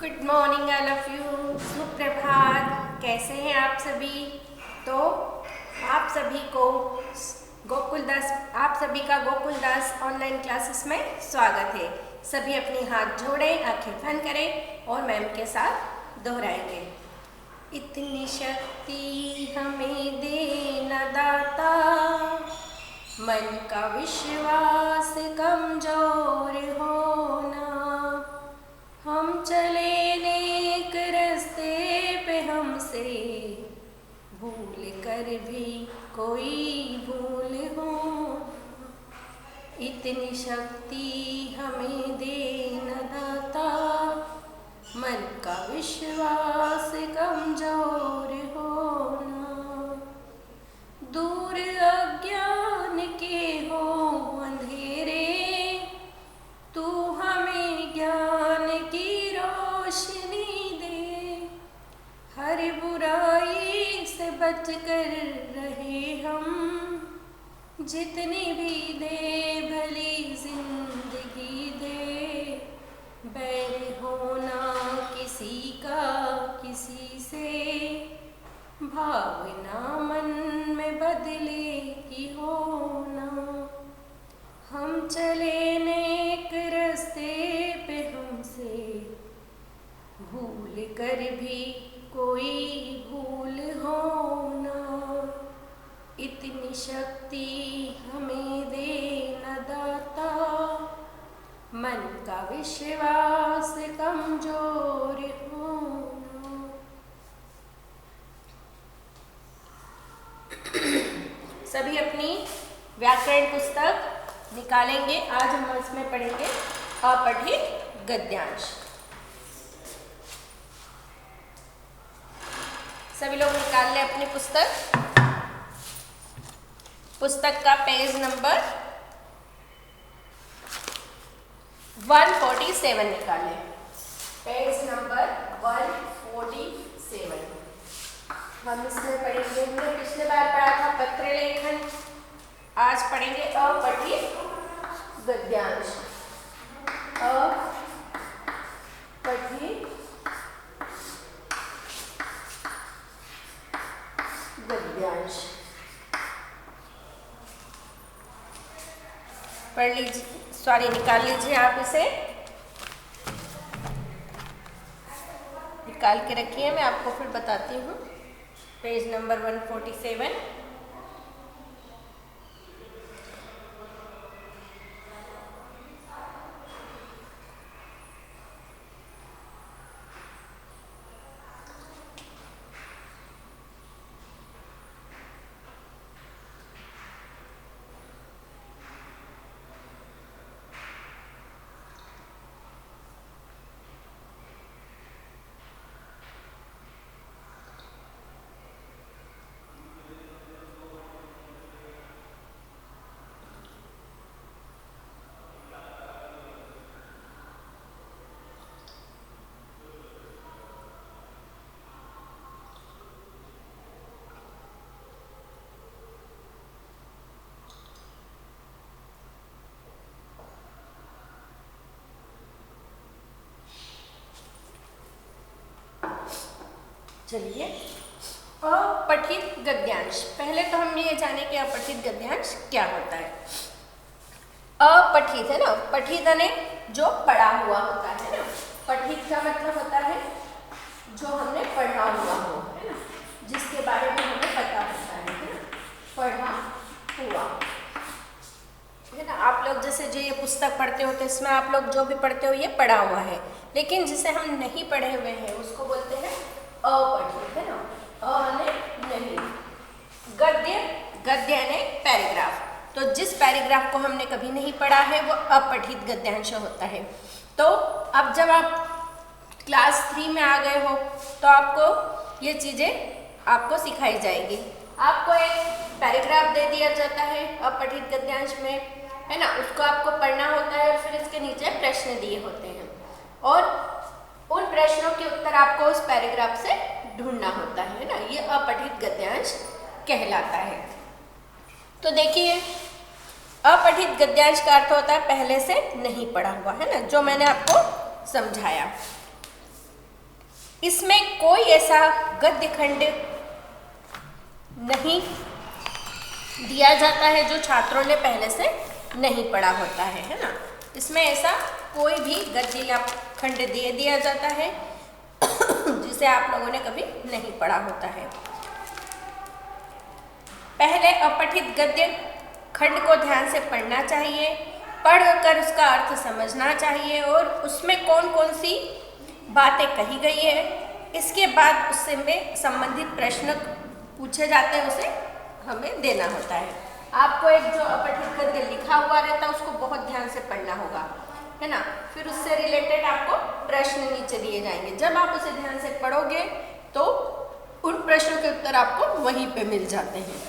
Good morning all of you. सुप्रभात। कैसे हैं आप सभी? तो आप सभी को आप सभी का गोकुल दास ऑनलाइन क्लासेस में स्वागत है। सभी अपने हाथ जोड़ें, आंखें बंद करें और मैम के साथ दोहराएंगे। इतनी शक्ति हमें देना दाता, मन का विश्वास कमजोर होना। हम चले नेक रास्ते पे, हमसे भूल कर भी कोई भूल हो। इतनी शक्ति हमें देना दाता, मन का विश्वास कमजोर होना। दूर अज्ञान के हो अंधेरे, तू हमें ज्ञान की रोशनी दे। हर बुराई से बच कर रहे हम, जितनी भी दे भली जिंदगी दे। बैर होना किसी का किसी से, भावना मन में बदले की होना। हम चले नेक रास्ते पे, हमसे भूल कर भी कोई भूल होना। इतनी शक्ति हमें देना दाता, मन का विश्वास कमजोर होना। सभी अपनी व्याकरण पुस्तक निकालेंगे। आज हम इसमें पढ़ेंगे अपठित गद्यांश। सभी लोग निकाल लें अपनी पुस्तक का पेज नंबर 147 निकालें। पेज नंबर 147 हम इसमें पढ़ेंगे। हमने पिछले बार पढ़ा था पत्र लेखन, आज पढ़ेंगे अपठित गद्यांश। अपठित गद्यांश पढ़ लीजिए, निकाल लीजिए। आप इसे निकाल के रखिए, मैं आपको फिर बताती हूँ। Page number 147। चलिए, अपठित गद्यांश। पहले तो हम ये जाने कि अपठित गद्यांश क्या होता है। अपठित है ना, पठित यानी जो पढ़ा हुआ होता है ना। पठित का मतलब होता है जो हमने पढ़ा हुआ हो, है ना, जिसके बारे में हमें पता होता है ना, पढ़ा हुआ है ना। आप लोग जैसे जो ये पुस्तक पढ़ते हो तो इसमें आप लोग जो भी पढ़ते हो ये पढ़ा हुआ है, लेकिन जिसे हम नहीं पढ़े हुए हैं उसको बोलते हैं अपठित, है ना। नहीं। गद्य यानी पैराग्राफ। तो जिस पैराग्राफ को हमने कभी नहीं पढ़ा है वो अपठित गद्यांश होता है। तो अब जब आप क्लास 3 में आ गए हो तो आपको ये चीज़ें आपको सिखाई जाएगी। आपको एक पैराग्राफ दे दिया जाता है अपठित गद्यांश में, है ना, उसको आपको पढ़ना होता है और फिर इसके नीचे प्रश्न दिए होते हैं और उन प्रश्नों के उत्तर आपको उस पैराग्राफ से ढूंढना होता है ना। ये अपठित गद्यांश कहलाता है। तो देखिए, अपठित गद्यांश का अर्थ होता है पहले से नहीं पढ़ा हुआ, है ना, जो मैंने आपको समझाया। इसमें कोई ऐसा गद्य खंड नहीं दिया जाता है जो छात्रों ने पहले से नहीं पढ़ा होता है ना। इसमें ऐसा कोई भी गद्य या खंड दे दिया जाता है जिसे आप लोगों ने कभी नहीं पढ़ा होता है। पहले अपठित गद्य खंड को ध्यान से पढ़ना चाहिए, पढ़कर उसका अर्थ समझना चाहिए और उसमें कौन कौन सी बातें कही गई है। इसके बाद उससे में संबंधित प्रश्न पूछे जाते हैं, उसे हमें देना होता है। आपको एक जो अपठित गद्य लिखा हुआ रहता है उसको बहुत ध्यान से पढ़ना होगा, है ना। फिर उससे रिलेटेड आपको प्रश्न नीचे दिए जाएंगे। जब आप उसे ध्यान से पढ़ोगे तो उन प्रश्नों के उत्तर आपको वहीं पे मिल जाते हैं।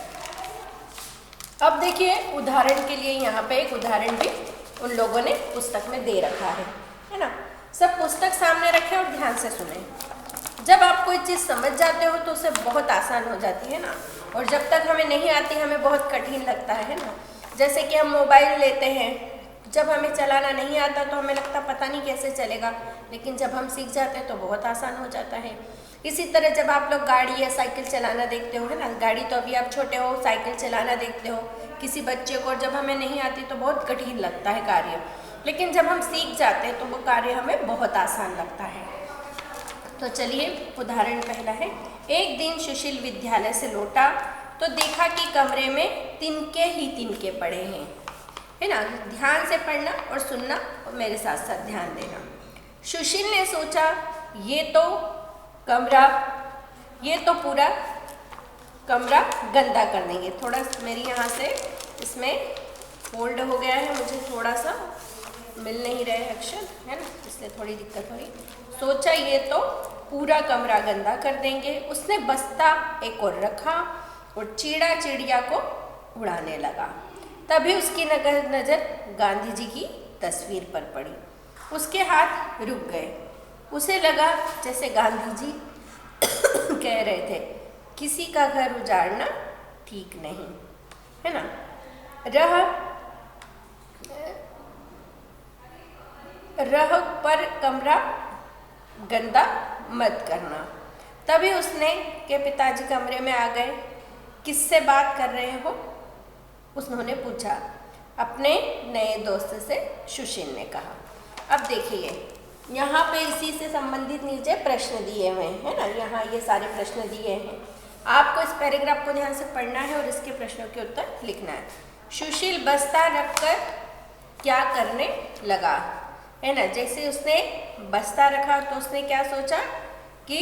अब देखिए उदाहरण के लिए यहाँ पे एक उदाहरण भी उन लोगों ने पुस्तक में दे रखा है ना। सब पुस्तक सामने रखें और ध्यान से सुने। जब आप कोई चीज़ समझ जाते हो तो उसे बहुत आसान हो जाती है ना, और जब तक हमें नहीं आती हमें बहुत कठिन लगता है ना। जैसे कि हम मोबाइल लेते हैं, जब हमें चलाना नहीं आता तो हमें लगता पता नहीं कैसे चलेगा, लेकिन जब हम सीख जाते हैं तो बहुत आसान हो जाता है। इसी तरह जब आप लोग गाड़ी या साइकिल चलाना देखते हो, है ना, गाड़ी तो अभी आप छोटे हो, साइकिल चलाना देखते हो किसी बच्चे को, और जब हमें नहीं आती तो बहुत कठिन लगता है कार्य, लेकिन जब हम सीख जाते हैं तो वो कार्य हमें बहुत आसान लगता है। तो चलिए उदाहरण पहला है। एक दिन सुशील विद्यालय से लौटा तो देखा कि कमरे में तिनके ही तिनके पड़े हैं, है ना। ध्यान से पढ़ना और सुनना और मेरे साथ साथ ध्यान देना। सुशील ने सोचा ये तो पूरा कमरा गंदा कर देंगे। थोड़ा मेरी यहाँ से इसमें फोल्ड हो गया है, मुझे थोड़ा सा मिल नहीं रहे अक्षर, है ना, इसलिए थोड़ी दिक्कत हो रही। सोचा ये तो पूरा कमरा गंदा कर देंगे। उसने बस्ता एक और रखा और चिड़ा चिड़िया को उड़ाने लगा। तभी उसकी नज़र गांधी जी की तस्वीर पर पड़ी। उसके हाथ रुक गए। उसे लगा जैसे गांधी जी कह रहे थे, किसी का घर उजाड़ना ठीक नहीं, है ना। रह पर कमरा गंदा मत करना। तभी उसने के पिताजी कमरे में आ गए। किससे बात कर रहे हो? उन्होंने पूछा। अपने नए दोस्त से, सुशील ने कहा। अब देखिए यहाँ पे इसी से संबंधित नीचे प्रश्न दिए हुए हैं ना, यहाँ ये सारे प्रश्न दिए हैं। आपको इस पैराग्राफ को ध्यान से पढ़ना है और इसके प्रश्नों के उत्तर लिखना है। सुशील बस्ता रखकर क्या करने लगा, है ना। जैसे उसने बस्ता रखा तो उसने क्या सोचा कि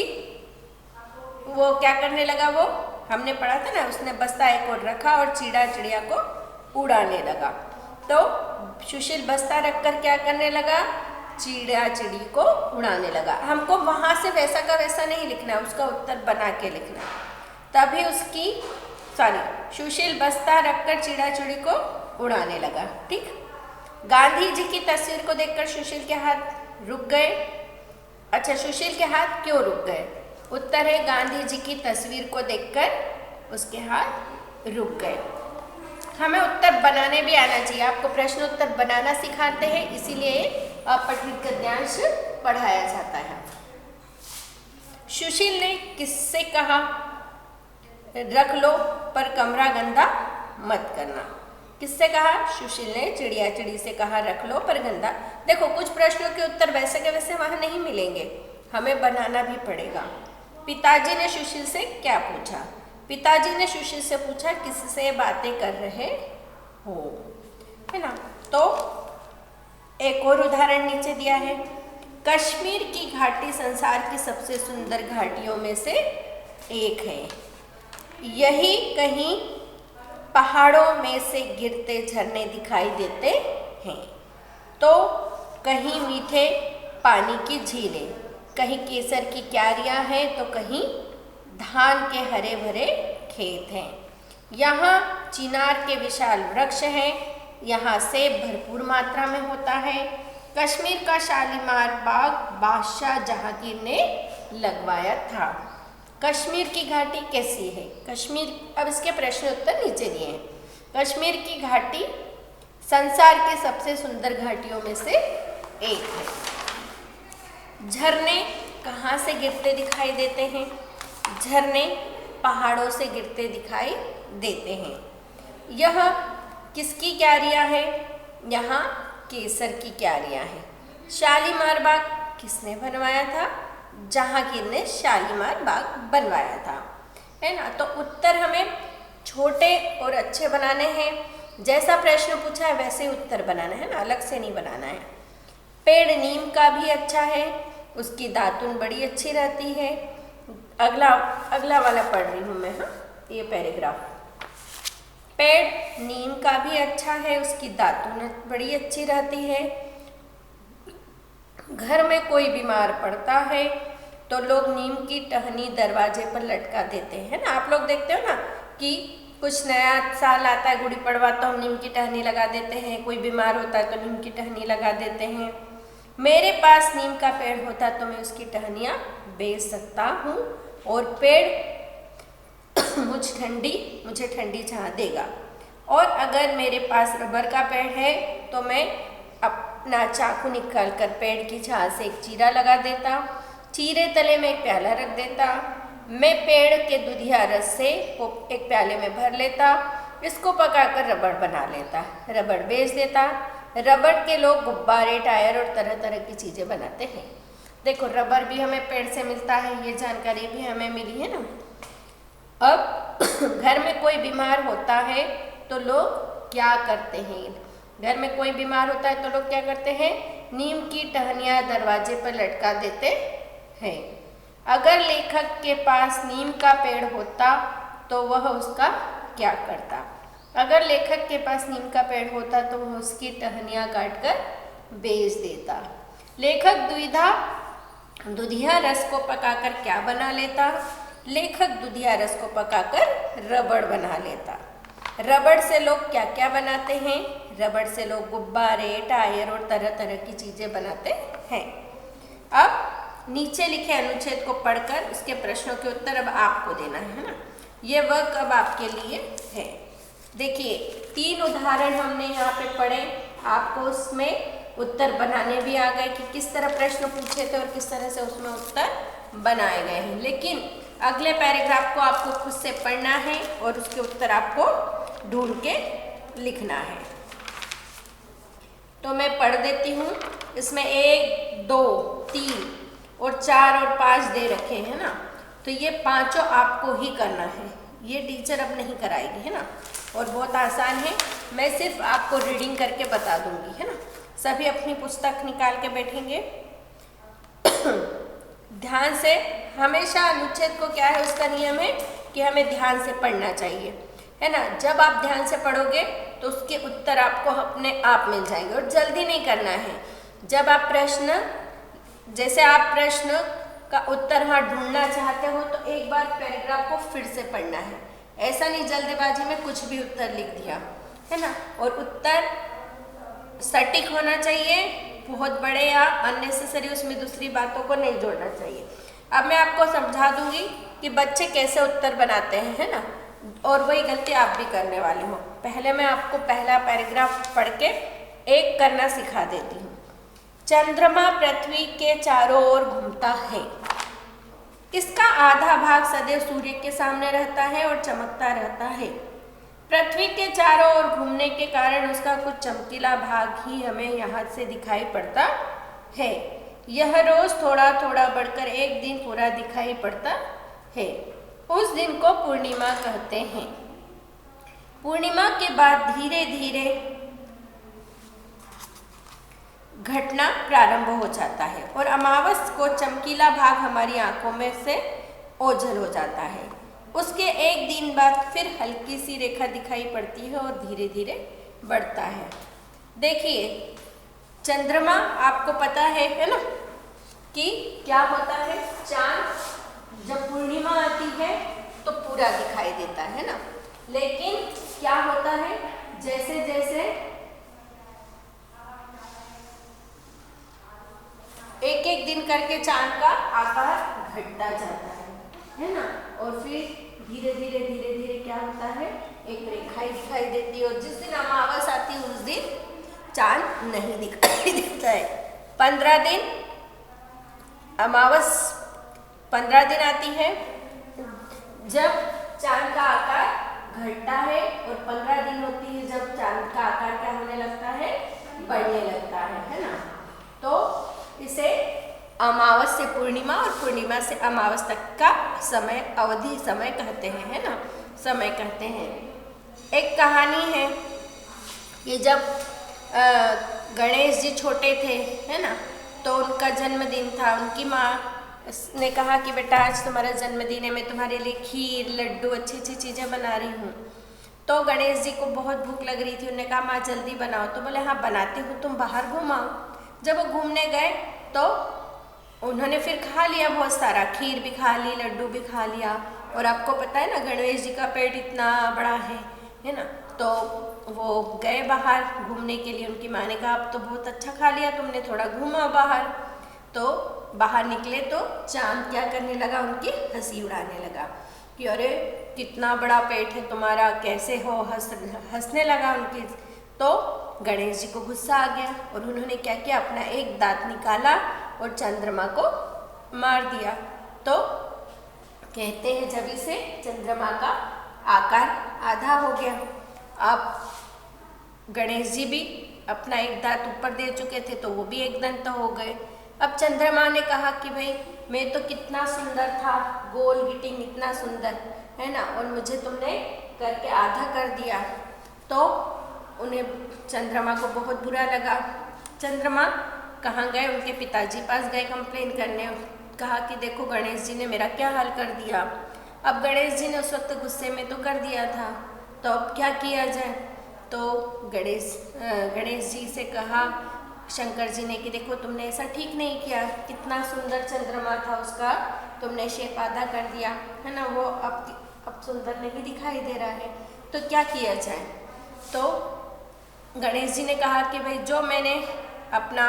वो क्या करने लगा, वो हमने पढ़ा था ना, उसने बस्ता एक और रखा और चिड़ा चिड़िया को उड़ाने लगा। तो सुशील बस्ता रखकर क्या करने लगा, चिड़िया चिड़ी को उड़ाने लगा। हमको वहाँ से वैसा का वैसा नहीं लिखना, उसका उत्तर बना के लिखना। तभी सुशील बस्ता रखकर चिड़ा चिड़ी को उड़ाने लगा। ठीक। गांधी जी की तस्वीर को देखकर सुशील के हाथ रुक गए। अच्छा, सुशील के हाथ क्यों रुक गए? उत्तर है गांधी जी की तस्वीर को देखकर उसके हाथ रुक गए। हमें उत्तर बनाने भी आना चाहिए। आपको प्रश्न उत्तर बनाना सिखाते हैं, इसीलिए अपठित गद्यांश पढ़ाया जाता है। सुशील ने किससे कहा रख लो पर कमरा गंदा मत करना? किससे कहा? सुशील ने चिड़िया चिड़ी से कहा रख लो पर गंदा। देखो कुछ प्रश्नों के उत्तर वैसे के वैसे वहाँ नहीं मिलेंगे, हमें बनाना भी पड़ेगा। पिताजी ने सुशील से क्या पूछा? पिताजी ने सुशील से पूछा किससे बातें कर रहे हो, है ना। तो एक और उदाहरण नीचे दिया है। कश्मीर की घाटी संसार की सबसे सुंदर घाटियों में से एक है। यही कहीं पहाड़ों में से गिरते झरने दिखाई देते हैं, तो कहीं मीठे पानी की झीलें, कहीं केसर की क्यारियां हैं तो कहीं धान के हरे भरे खेत हैं। यहाँ चिनार के विशाल वृक्ष हैं, यहाँ सेब भरपूर मात्रा में होता है। कश्मीर का शालीमार बाग बादशाह जहांगीर ने लगवाया था। कश्मीर की घाटी कैसी है? कश्मीर, अब इसके प्रश्न उत्तर नीचे दिए हैं। कश्मीर की घाटी संसार की सबसे सुंदर घाटियों में से एक है। झरने कहाँ से गिरते दिखाई देते हैं? झरने पहाड़ों से गिरते दिखाई देते हैं। यह किसकी क्यारियाँ है? यहाँ केसर की क्यारियाँ हैं। शालीमार बाग किसने बनवाया था? जहांगीर ने शालीमार बाग बनवाया था, है ना। तो उत्तर हमें छोटे और अच्छे बनाने हैं। जैसा प्रश्न पूछा है वैसे उत्तर बनाना है ना, अलग से नहीं बनाना है। पेड़ नीम का भी अच्छा है, उसकी दातुन बड़ी अच्छी रहती है। अगला वाला पढ़ रही हूँ मैं, हाँ, ये पैराग्राफ। पेड़ नीम का भी अच्छा है, उसकी दातुन बड़ी अच्छी रहती है। घर में कोई बीमार पड़ता है तो लोग नीम की टहनी दरवाजे पर लटका देते हैं ना। आप लोग देखते हो ना कि कुछ नया साल आता है, गुड़ी पड़वा, तो हम नीम की टहनी लगा देते हैं। कोई बीमार होता है तो नीम की टहनी लगा देते हैं। मेरे पास नीम का पेड़ होता तो मैं उसकी टहनियाँ बेच सकता हूँ और पेड़ मुझे ठंडी छां देगा। और अगर मेरे पास रबर का पेड़ है तो मैं अपना चाकू निकाल कर पेड़ की छां से एक चीरा लगा देता, चीरे तले में एक प्याला रख देता। मैं पेड़ के दूधिया रस से एक प्याले में भर लेता, इसको पकाकर रबड़ बना लेता, रबड़ बेच देता। रबड़ के लोग गुब्बारे, टायर और तरह तरह की चीज़ें बनाते हैं। देखो, रबड़ भी हमें पेड़ से मिलता है, ये जानकारी भी हमें मिली है ना। अब घर में कोई बीमार होता है तो लोग क्या करते हैं? घर में कोई बीमार होता है तो लोग क्या करते हैं? नीम की टहनियाँ दरवाजे पर लटका देते हैं। अगर लेखक के पास नीम का पेड़ होता तो वह उसका क्या करता? अगर लेखक के पास नीम का पेड़ होता तो वह उसकी टहनियाँ काटकर बेच देता। लेखक दूधिया रस को पकाकर क्या बना लेता? लेखक दूधिया रस को पकाकर रबड़ बना लेता। रबड़ से लोग क्या क्या बनाते हैं? रबड़ से लोग गुब्बारे, टायर और तरह तरह की चीज़ें बनाते हैं। अब नीचे लिखे अनुच्छेद को पढ़कर उसके प्रश्नों के उत्तर अब आपको देना है ना। ये वर्क अब आपके लिए है। देखिए, 3 उदाहरण हमने यहाँ पे पढ़े, आपको उसमें उत्तर बनाने भी आ गए कि किस तरह प्रश्न पूछे थे और किस तरह से उसमें उत्तर बनाए गए हैं। लेकिन अगले पैराग्राफ को आपको खुद से पढ़ना है और उसके उत्तर आपको ढूंढ के लिखना है। तो मैं पढ़ देती हूँ। इसमें 1, 2, 3 और 4 और 5 दे रखे हैं ना, तो ये पांचों आपको ही करना है, ये टीचर अब नहीं कराएगी, है ना। और बहुत आसान है, मैं सिर्फ आपको रीडिंग करके बता दूंगी, है ना। सभी अपनी पुस्तक निकाल के बैठेंगे। ध्यान से, हमेशा अनुच्छेद को क्या है, उसका नियम है कि हमें ध्यान से पढ़ना चाहिए, है ना। जब आप ध्यान से पढ़ोगे तो उसके उत्तर आपको अपने आप मिल जाएंगे। और जल्दी नहीं करना है। जब आप प्रश्न का उत्तर हाँ ढूंढना चाहते हो तो एक बार पैराग्राफ को फिर से पढ़ना है। ऐसा नहीं जल्दबाजी में कुछ भी उत्तर लिख दिया, है ना। और उत्तर सटीक होना चाहिए, बहुत बड़े या अननेसेसरी उसमें दूसरी बातों को नहीं जोड़ना चाहिए। अब मैं आपको समझा दूंगी कि बच्चे कैसे उत्तर बनाते हैं, है ना। और वही गलती आप भी करने वाले हो। पहले मैं आपको पहला पैराग्राफ पढ़ के एक करना सिखा देती हूँ। चंद्रमा पृथ्वी के चारों ओर घूमता है। इसका आधा भाग सदैव सूर्य के सामने रहता है और चमकता रहता है। पृथ्वी के चारों ओर घूमने के कारण उसका कुछ चमकीला भाग ही हमें यहाँ से दिखाई पड़ता है। यह रोज थोड़ा थोड़ा बढ़कर एक दिन पूरा दिखाई पड़ता है। उस दिन को पूर्णिमा कहते हैं। पूर्णिमा के बाद धीरे धीरे घटना प्रारंभ हो जाता है और अमावस को चमकीला भाग हमारी आंखों में से ओझल हो जाता है। उसके एक दिन बाद फिर हल्की सी रेखा दिखाई पड़ती है और धीरे धीरे बढ़ता है। देखिए, चंद्रमा आपको पता है ना कि क्या होता है। चांद जब पूर्णिमा आती है तो पूरा दिखाई देता है ना, लेकिन क्या होता है, जैसे जैसे एक एक दिन करके चांद का आकार घटता जाता है ना। और फिर धीरे धीरे धीरे धीरे क्या होता है, एक रेखा दिखाई देती है। और जिस दिन अमावस आती है उस दिन चांद नहीं दिखाई देता है। 15 दिन अमावस 15 दिन आती है जब चांद का आकार घटता है, और 15 दिन होती है जब चांद का आकार क्या होने लगता है, बढ़ने लगता है ना। तो इसे अमावस से पूर्णिमा और पूर्णिमा से अमावस तक का समय अवधि समय कहते हैं, है ना, समय कहते हैं। एक कहानी है कि जब गणेश जी छोटे थे, है ना, तो उनका जन्मदिन था। उनकी माँ ने कहा कि बेटा आज तुम्हारा जन्मदिन है, मैं तुम्हारे लिए खीर, लड्डू, अच्छी अच्छी चीज़ें बना रही हूँ। तो गणेश जी को बहुत भूख लग रही थी। उन्होंने कहा माँ जल्दी बनाओ। तो बोले हाँ बनाती हूँ, तुम बाहर घूमाओ। जब वो घूमने गए तो उन्होंने फिर खा लिया बहुत सारा, खीर भी खा ली, लड्डू भी खा लिया। और आपको पता है ना गणेश जी का पेट इतना बड़ा है ना। तो वो गए बाहर घूमने के लिए। उनकी माँ ने कहा अब तो बहुत अच्छा खा लिया तुमने, थोड़ा घूमा बाहर। तो बाहर निकले तो चांद क्या करने लगा, उनकी हंसी उड़ाने लगा कि अरे कितना बड़ा पेट है तुम्हारा, कैसे हो, हंसने लगा उनकी। तो गणेश जी को गुस्सा आ गया और उन्होंने क्या किया, अपना एक दांत निकाला और चंद्रमा को मार दिया। तो कहते हैं जब से चंद्रमा का आकार आधा हो गया। अब गणेश जी भी अपना एक दांत ऊपर दे चुके थे तो वो भी एक दंत हो गए। अब चंद्रमा ने कहा कि भाई मैं तो कितना सुंदर था, गोल गिटिंग इतना सुंदर, है ना, और मुझे तुमने करके आधा कर दिया। तो उन्हें चंद्रमा को बहुत बुरा लगा। चंद्रमा कहाँ गए, उनके पिताजी पास गए कंप्लेन करने। कहा कि देखो गणेश जी ने मेरा क्या हाल कर दिया। अब गणेश जी ने उस वक्त गुस्से में तो कर दिया था, तो अब क्या किया जाए। तो गणेश जी से कहा शंकर जी ने कि देखो तुमने ऐसा ठीक नहीं किया, कितना सुंदर चंद्रमा था उसका तुमने शेप आधा कर दिया, है ना, वो अब सुंदर नहीं दिखाई दे रहा है, तो क्या किया जाए। तो गणेश जी ने कहा कि भाई जो मैंने अपना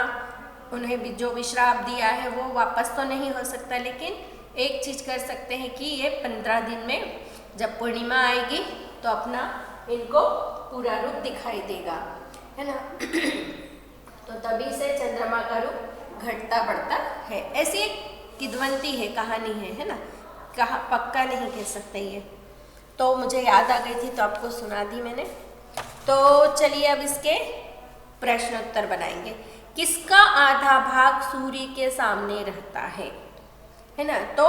उन्हें भी जो भी श्राप दिया है वो वापस तो नहीं हो सकता, लेकिन एक चीज़ कर सकते हैं कि ये 15 दिन में जब पूर्णिमा आएगी तो अपना इनको पूरा रूप दिखाई देगा, है ना। तो तभी से चंद्रमा का रूप घटता बढ़ता है। ऐसी एक किद्वंती है, कहानी है ना, कहा पक्का नहीं कह सकते ये। तो मुझे याद आ गई थी तो आपको सुना दी मैंने। तो चलिए अब इसके प्रश्नोत्तर बनाएंगे। किसका आधा भाग सूर्य के सामने रहता है ना। तो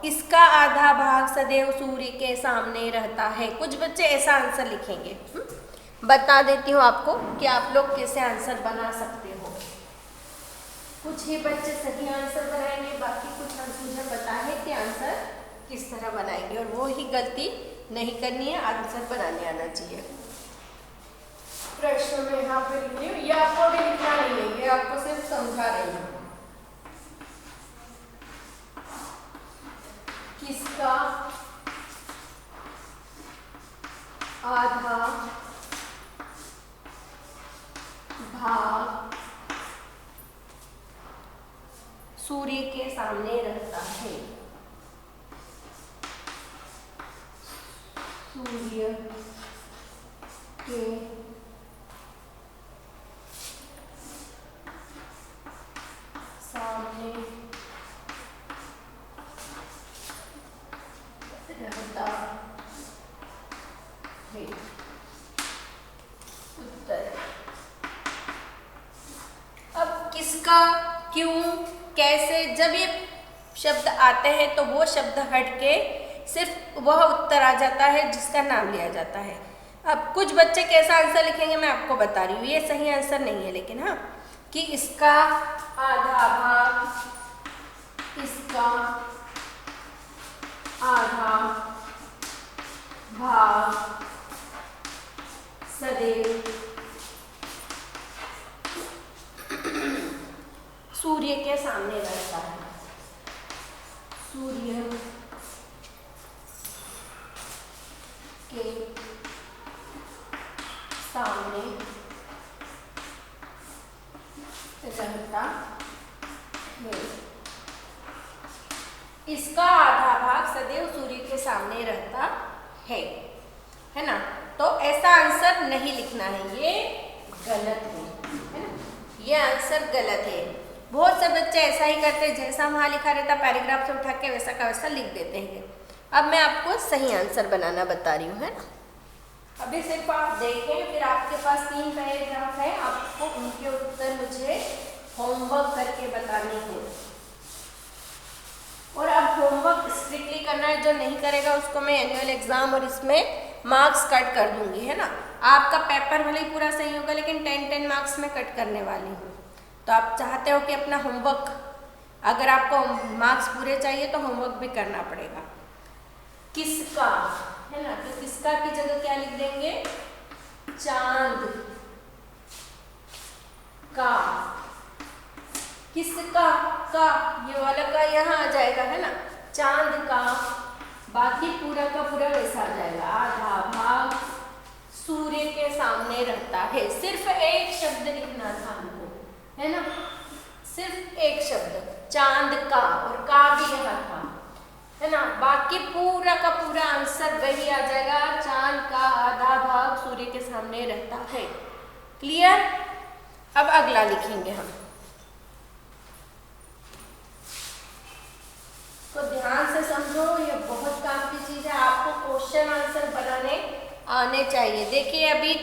इसका आधा भाग सदैव सूर्य के सामने रहता है। कुछ बच्चे ऐसा आंसर लिखेंगे। बता देती हूँ आपको कि आप लोग कैसे आंसर बना सकते हो। कुछ ही बच्चे सही आंसर बनाएंगे, बाकी कुछ मुझे पता है कि आंसर किस तरह बनाएंगे, और वो ही गलती नहीं करनी है, आंसर बनाने आना चाहिए। प्रश्न में यहाँ पे लिख रही हूँ, ये आपको भी लिखना नहीं है, ये आपको सिर्फ समझा रही हूँ। किसका आधा भाग सूर्य के सामने रहता है। सूर्य के सामने रहता है। उत्तर। अब किसका, क्यों, कैसे, जब ये शब्द आते हैं तो वो शब्द हट के सिर्फ वह उत्तर आ जाता है जिसका नाम लिया जाता है। अब कुछ बच्चे कैसा आंसर लिखेंगे मैं आपको बता रही हूँ, ये सही आंसर नहीं है, लेकिन हाँ कि इसका आधा भाग, इसका आधा भाग सदैव सूर्य के सामने रहता है। सूर्य के सामने रहता है। इसका आधा भाग सदैव सूर्य के सामने रहता है ना। तो ऐसा आंसर नहीं लिखना है, ये गलत है ना, ये आंसर गलत है। बहुत से बच्चे ऐसा ही करते हैं, जैसा वहाँ लिखा रहता पैराग्राफ से उठा के वैसा का वैसा लिख देते हैं। अब मैं आपको सही आंसर बनाना बता रही हूँ, है ना। अभी सिर्फ आप देखें, फिर आपके पास 3 पैराग्राफ है, आपको उनके उत्तर मुझे होमवर्क करके बताने हैं। और अब होमवर्क स्ट्रिक्टली करना है, जो नहीं करेगा उसको मैं एनुअल एग्जाम और इसमें मार्क्स कट कर दूंगी, है ना। आपका पेपर भले ही पूरा सही होगा, लेकिन 10-10 मार्क्स में कट करने वाली हूँ। तो आप चाहते हो कि अपना होमवर्क, अगर आपको मार्क्स पूरे चाहिए तो होमवर्क भी करना पड़ेगा। किसका, है ना, तो किसका की जगह क्या लिख देंगे, चांद का। किसका का, ये वाला का यहाँ आ जाएगा, है ना, चांद का। बाकी पूरा का पूरा वैसा आ जाएगा, आधा भाग सूर्य के सामने रहता है। सिर्फ एक शब्द लिखना था हमको, है ना, सिर्फ एक शब्द, चांद का, और का भी यहाँ था, है ना। बाकी पूरा का पूरा आंसर वही आ जाएगा, चांद का आधा भाग सूर्य के सामने रहता है। क्लियर। अब अगला लिखेंगे हम, तो ध्यान से समझो, ये बहुत काम की चीज है, आपको क्वेश्चन आंसर बनाने आने चाहिए। देखिए अभी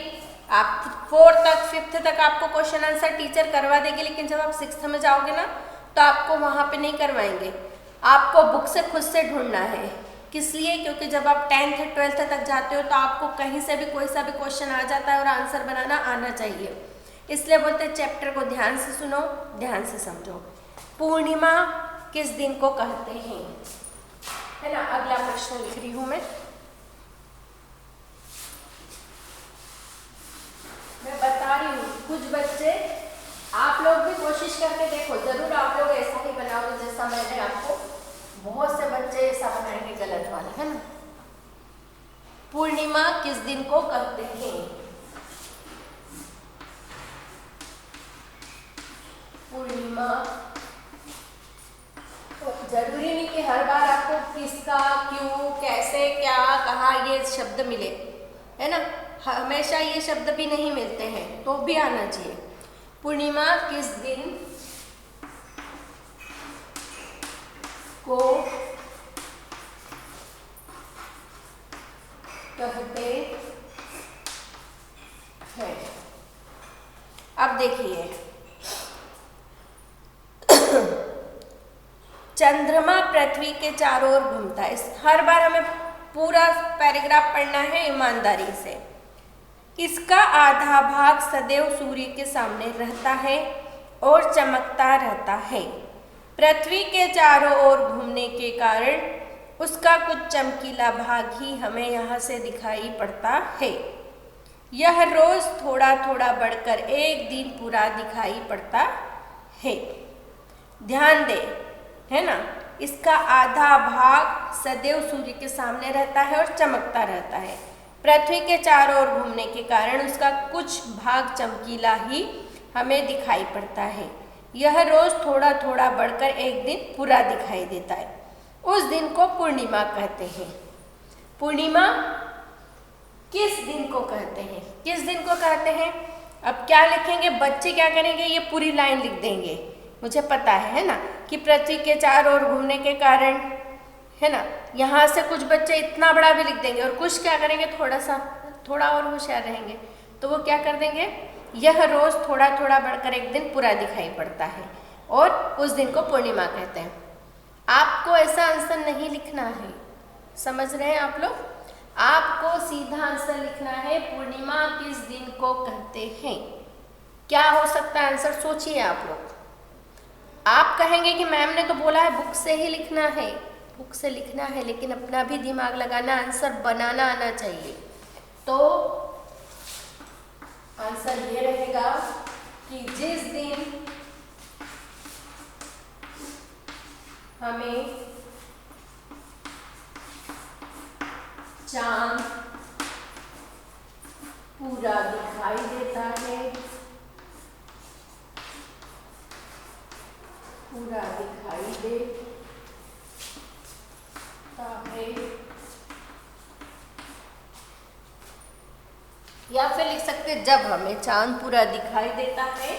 आप 4 तक 5th तक आपको क्वेश्चन आंसर टीचर करवा देगी, लेकिन जब आप 6th में जाओगे ना तो आपको वहाँ पे नहीं करवाएंगे, आपको बुक से खुद से ढूंढना है। किस लिए, क्योंकि जब आप 10th 12th तक जाते हो तो आपको कहीं से भी कोई सा भी क्वेश्चन आ जाता है और आंसर बनाना आना चाहिए। इसलिए बोलते हैं चैप्टर को ध्यान से सुनो, ध्यान से समझो। पूर्णिमा किस दिन को कहते हैं, है ना। अगला प्रश्न लिख रही हूं मैं बता रही हूँ, कुछ बच्चे, आप लोग भी कोशिश करके देखो, जरूर आप लोग ऐसा ही बनाओगे जैसा मैंने आपको, बहुत से बच्चे ऐसा बनाएंगे गलत वाला, है ना। पूर्णिमा किस दिन को कहते हैं, पूर्णिमा। तो जरूरी नहीं कि हर बार आपको किसका, क्यों, कैसे, क्या, कहाँ ये शब्द मिले, है ना। हमेशा ये शब्द भी नहीं मिलते हैं, तो भी आना चाहिए। पूर्णिमा किस दिन को कहते हैं। अब देखिए, चंद्रमा पृथ्वी के चारों ओर घूमता है। हर बार हमें पूरा पैराग्राफ पढ़ना है ईमानदारी से। इसका आधा भाग सदैव सूर्य के सामने रहता है और चमकता रहता है। पृथ्वी के चारों ओर घूमने के कारण उसका कुछ चमकीला भाग ही हमें यहाँ से दिखाई पड़ता है। यह रोज थोड़ा थोड़ा बढ़कर एक दिन पूरा दिखाई पड़ता है। ध्यान दे, है ना। इसका आधा भाग सदैव सूर्य के सामने रहता है और चमकता रहता है। पृथ्वी के चारों ओर घूमने के कारण उसका कुछ भाग चमकीला ही हमें दिखाई पड़ता है। यह रोज थोड़ा थोड़ा बढ़कर एक दिन पूरा दिखाई देता है। उस दिन को पूर्णिमा कहते हैं। पूर्णिमा किस दिन को कहते हैं, किस दिन को कहते हैं। अब क्या लिखेंगे, बच्चे क्या करेंगे, ये पूरी लाइन लिख देंगे। मुझे पता है ना, कि पृथ्वी के चारों ओर घूमने के कारण, है ना। यहाँ से कुछ बच्चे इतना बड़ा भी लिख देंगे और कुछ क्या करेंगे, थोड़ा और होशियार रहेंगे, तो वो क्या कर देंगे, यह रोज थोड़ा थोड़ा बढ़कर एक दिन पूरा दिखाई पड़ता है और उस दिन को पूर्णिमा कहते हैं। आपको ऐसा आंसर नहीं लिखना है, समझ रहे हैं आप लोग। आपको सीधा आंसर लिखना है, पूर्णिमा किस दिन को कहते हैं। क्या हो सकता है आंसर, सोचिए आप लोग। आप कहेंगे कि मैम ने तो बोला है बुक से ही लिखना है, बुक से लिखना है, लेकिन अपना भी दिमाग लगाना, आंसर बनाना आना चाहिए। तो आंसर ये रहेगा कि जिस दिन हमें चांद पूरा दिखाई देता है, पूरा दिखाई देता है, या फिर लिख सकते जब हमें चांद पूरा दिखाई देता है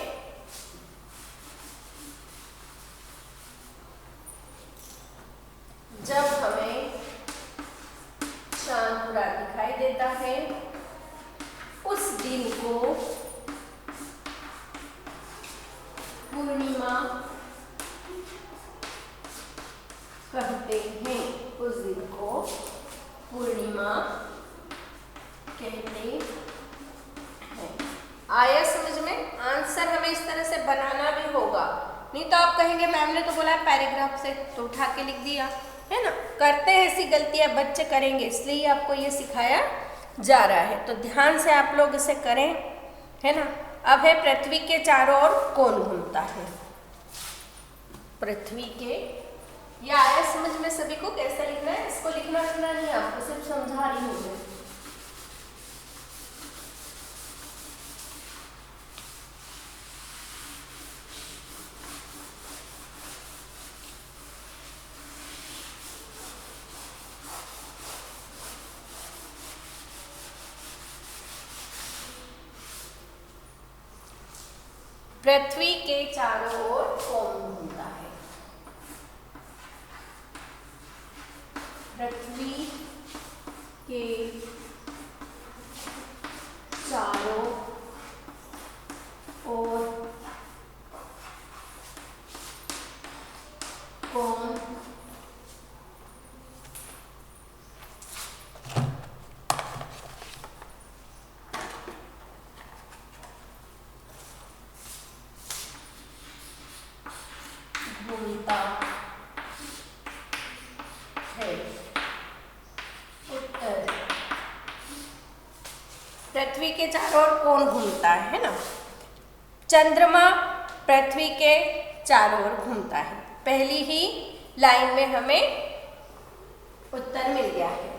कहते हैं, उस दिन को पूर्णिमा कहते हैं। आया समझ में? आंसर हमें इस तरह से बनाना भी होगा, नहीं तो आप कहेंगे मैम ने तो बोला है पैराग्राफ से, तो उठा के लिख दिया, है ना। करते हैं ऐसी गलतियां, बच्चे करेंगे, इसलिए आपको ये सिखाया जा रहा है। तो ध्यान से आप लोग इसे करें, है ना। अब है पृथ्वी के चारों ओर कौन घूमता है। पृथ्वी के, ये आया समझ में सभी को? कैसे लिखना है इसको? लिखना नहीं, आपको सिर्फ समझा रही हूँ मैं। पृथ्वी के चारों ओर कौन घूमता है? पृथ्वी के चारों ओर कौन घूमता है? उत्तर, पृथ्वी के चारों ओर कौन घूमता है ना। चंद्रमा पृथ्वी के चारों ओर घूमता है। पहली ही लाइन में हमें उत्तर मिल गया है,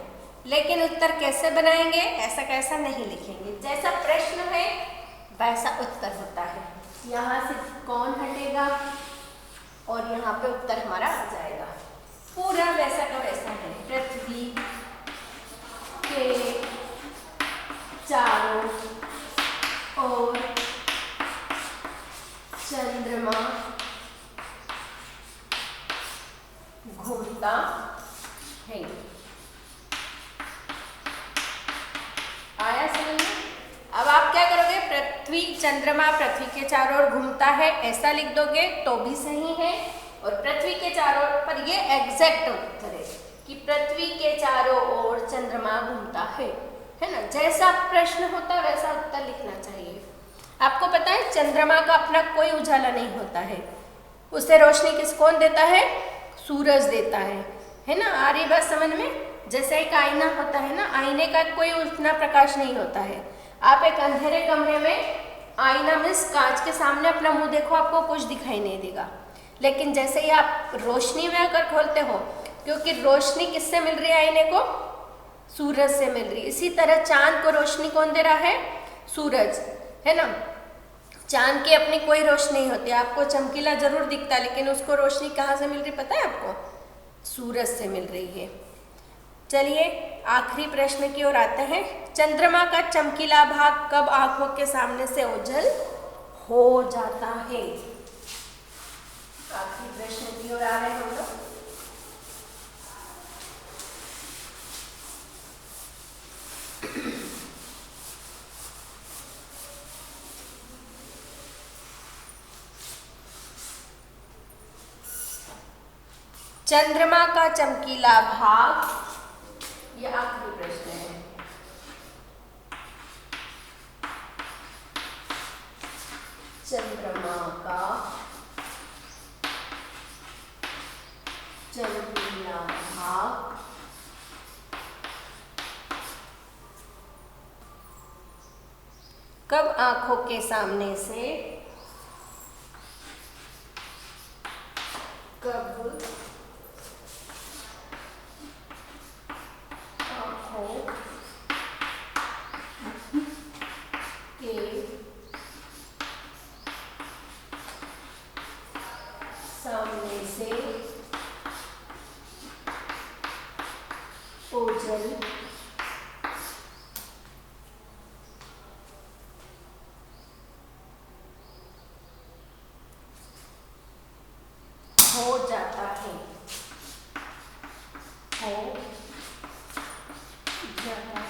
लेकिन उत्तर कैसे बनाएंगे? ऐसा कैसा नहीं लिखेंगे, जैसा प्रश्न है वैसा उत्तर होता है। यहाँ से कौन हटेगा और यहाँ पे उत्तर हमारा आ जाएगा। पूरा वैसा का वैसा है। पृथ्वी के चारों ओर चंद्रमा घूमता है। आया समझ में? अब आप क्या करोगे? पृथ्वी, चंद्रमा पृथ्वी के चारों ओर घूमता है ऐसा लिख दोगे तो भी सही है, और पृथ्वी के चारों ओर पर ये एग्जैक्ट उत्तर है कि पृथ्वी के चारों ओर चंद्रमा घूमता है ना। जैसा प्रश्न होता है वैसा उत्तर लिखना चाहिए। आपको पता है चंद्रमा का अपना कोई उजाला नहीं होता है, उसे रोशनी कौन देता है? सूरज देता है ना। आ रही बात समझ में? जैसे एक आईना होता है ना, आईने का कोई उतना प्रकाश नहीं होता है। आप एक अंधेरे कमरे में आईना मीन्स कांच के सामने अपना मुंह देखो, आपको कुछ दिखाई नहीं देगा। लेकिन जैसे ही आप रोशनी में अगर खोलते हो, क्योंकि रोशनी किससे मिल रही है आईने को? सूरज से मिल रही है। इसी तरह चांद को रोशनी कौन दे रहा है? सूरज, है ना। चांद की अपनी कोई रोशनी नहीं होती, आपको चमकीला जरूर दिखता है, लेकिन उसको रोशनी कहाँ से मिल रही पता है आपको? सूरज से मिल रही है। चलिए आखिरी प्रश्न की ओर आते हैं। चंद्रमा का चमकीला भाग कब आंखों के सामने से ओझल हो जाता है? आखिरी प्रश्न की ओर आ रहे हैं हम लोग। चंद्रमा का चमकीला भाग, यह आखिरी प्रश्न है। चंद्रमा का चमकीला भाग कब आंखों के सामने से, कब आंखों के सामने से ओझल हो जाता है, हो जाता है।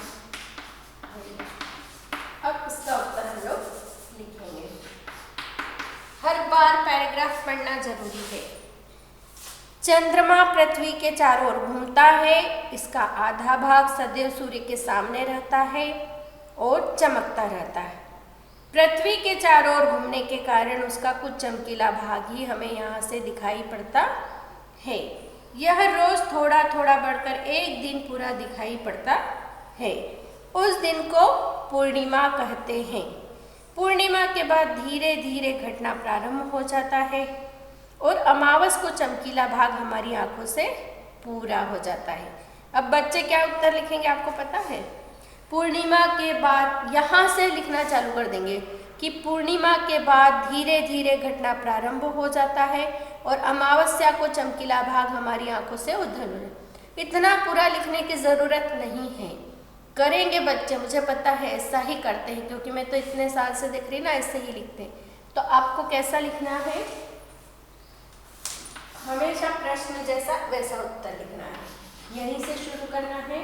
अब इसका उत्तर हम लोग लिखेंगे। हर बार पैराग्राफ पढ़ना जरूरी है। चंद्रमा पृथ्वी के चारों ओर घूमता है, इसका आधा भाग सदैव सूर्य के सामने रहता है और चमकता रहता है। पृथ्वी के चारों ओर घूमने के कारण उसका कुछ चमकीला भाग ही हमें यहाँ से दिखाई पड़ता है। यह रोज थोड़ा थोड़ा बढ़कर एक दिन पूरा दिखाई पड़ता है। उस दिन को पूर्णिमा कहते हैं। पूर्णिमा के बाद धीरे धीरे घटना प्रारंभ हो जाता है और अमावस को चमकीला भाग हमारी आंखों से पूरा हो जाता है। अब बच्चे क्या उत्तर लिखेंगे आपको पता है? पूर्णिमा के बाद यहाँ से लिखना चालू कर देंगे कि पूर्णिमा के बाद धीरे धीरे घटना प्रारंभ हो जाता है और अमावस्या को चमकीला भाग हमारी आंखों से उज्जवल हो जाता है। इतना पूरा लिखने की ज़रूरत नहीं है, करेंगे बच्चे, मुझे पता है ऐसा ही करते हैं, क्योंकि मैं तो इतने साल से देख रही ना ऐसे ही लिखते हैं। तो आपको कैसा लिखना है? हमेशा प्रश्न जैसा वैसा उत्तर लिखना है। यहीं से शुरू करना है।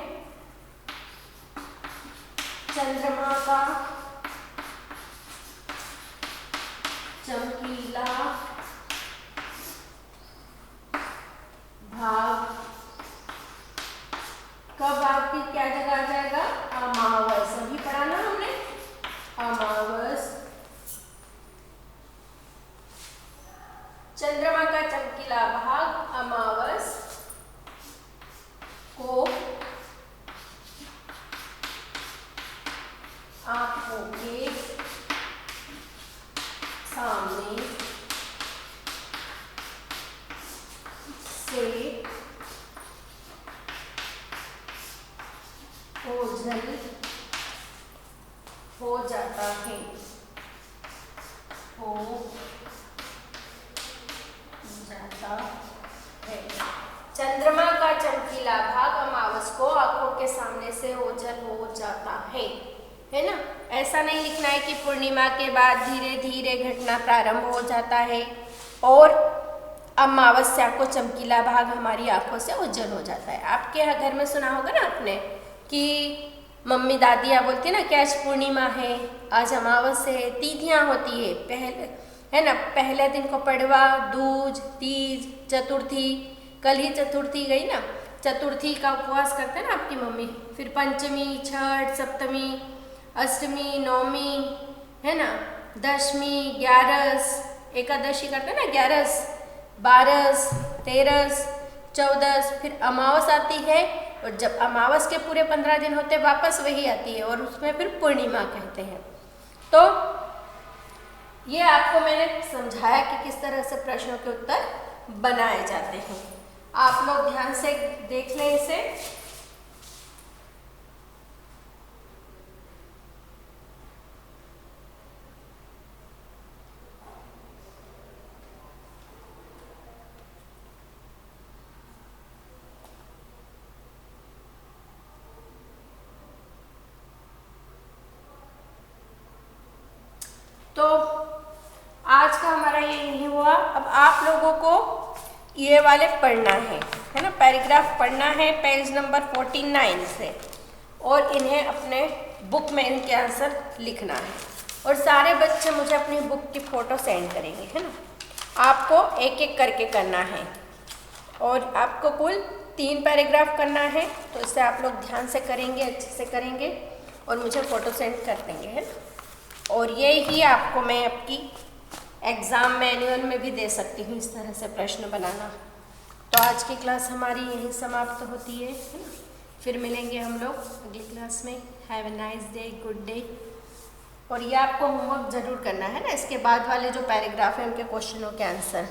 चंद्रमा का चमकीला भाग कब आपकी क्या जगह आ जाएगा? अमावस। अभी पढ़ा ना हमने, अमावस। चंद्रमा का चमकीला भाग अमावस को आंखों के सामने से ओझल हो जाता है, हो जाता है। चंद्रमा का चमकीला भाग अमावस को आंखों के सामने से ओझल हो जाता है ना? ऐसा नहीं लिखना है कि पूर्णिमा के बाद धीरे धीरे घटना प्रारंभ हो जाता है और अमावस्या को चमकीला भाग हमारी आंखों से उज्जवल हो जाता है। आपके घर में सुना होगा ना आपने कि मम्मी दादियाँ बोलती ना कि आज पूर्णिमा है, आज अमावस है, तिथियाँ होती है पहले, है ना? पहले दिन को पड़वा, दूज, तीज, चतुर्थी, कल ही चतुर्थी गई ना, चतुर्थी का उपवास करते हैं ना आपकी मम्मी, फिर पंचमी, छठ, सप्तमी, अष्टमी, नवमी, है ना, दशमी, ग्यारस, एकादशी करते हैं ना, ग्यारस, बारस, तेरस, चौदस, फिर अमावस आती है और जब अमावस के पूरे 15 दिन होते वापस वही आती है और उसमें फिर पूर्णिमा कहते हैं। तो ये आपको मैंने समझाया कि किस तरह से प्रश्नों के उत्तर बनाए जाते हैं। आप लोग ध्यान से देख लें इसे। तो आज का हमारा ये नहीं हुआ। अब आप लोगों को ये वाले पढ़ना है ना, पैराग्राफ पढ़ना है पेज नंबर 49 से, और इन्हें अपने बुक में इनके आंसर लिखना है। और सारे बच्चे मुझे अपनी बुक की फ़ोटो सेंड करेंगे, है ना? आपको एक एक करके करना है और आपको कुल 3 पैराग्राफ करना है। तो इससे आप लोग ध्यान से करेंगे, अच्छे से करेंगे और मुझे फ़ोटो सेंड कर देंगे, है ना? और ये ही आपको मैं आपकी एग्ज़ाम मैनुअल में भी दे सकती हूँ इस तरह से प्रश्न बनाना। तो आज की क्लास हमारी यहीं समाप्त होती है ना? फिर मिलेंगे हम लोग अगली क्लास में। Have a nice day, good day. और ये आपको होमवर्क ज़रूर करना है ना, इसके बाद वाले जो पैराग्राफ हैं उनके क्वेश्चनों के आंसर।